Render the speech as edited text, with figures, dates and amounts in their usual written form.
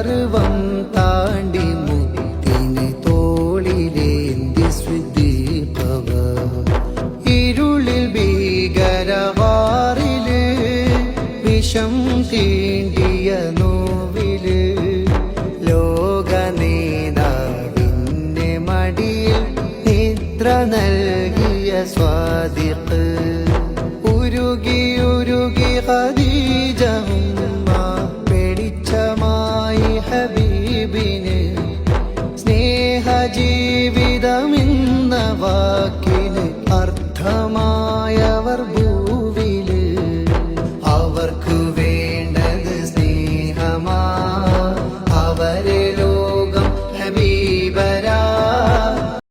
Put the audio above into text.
പർവം താണ്ടി മുത്തിനെ തോളിലേന്തി സ്വിദ്ദീഖവ ഇരുളിൽ ഭീകരവാറില് വിഷം തീണ്ടിയ നോവില് ലോക നേതാവിന്റെ മടിയിൽ നിദ്ര നൽകിയ സ്വാദിഖ് ഉരുകി ഉരുകി ഖദീജ ഉമ്മ വെളിച്ചമായി ഹബീബിന് സ്നേഹജീവിതമെന്ന വാക്കിന് അർത്ഥമായവർ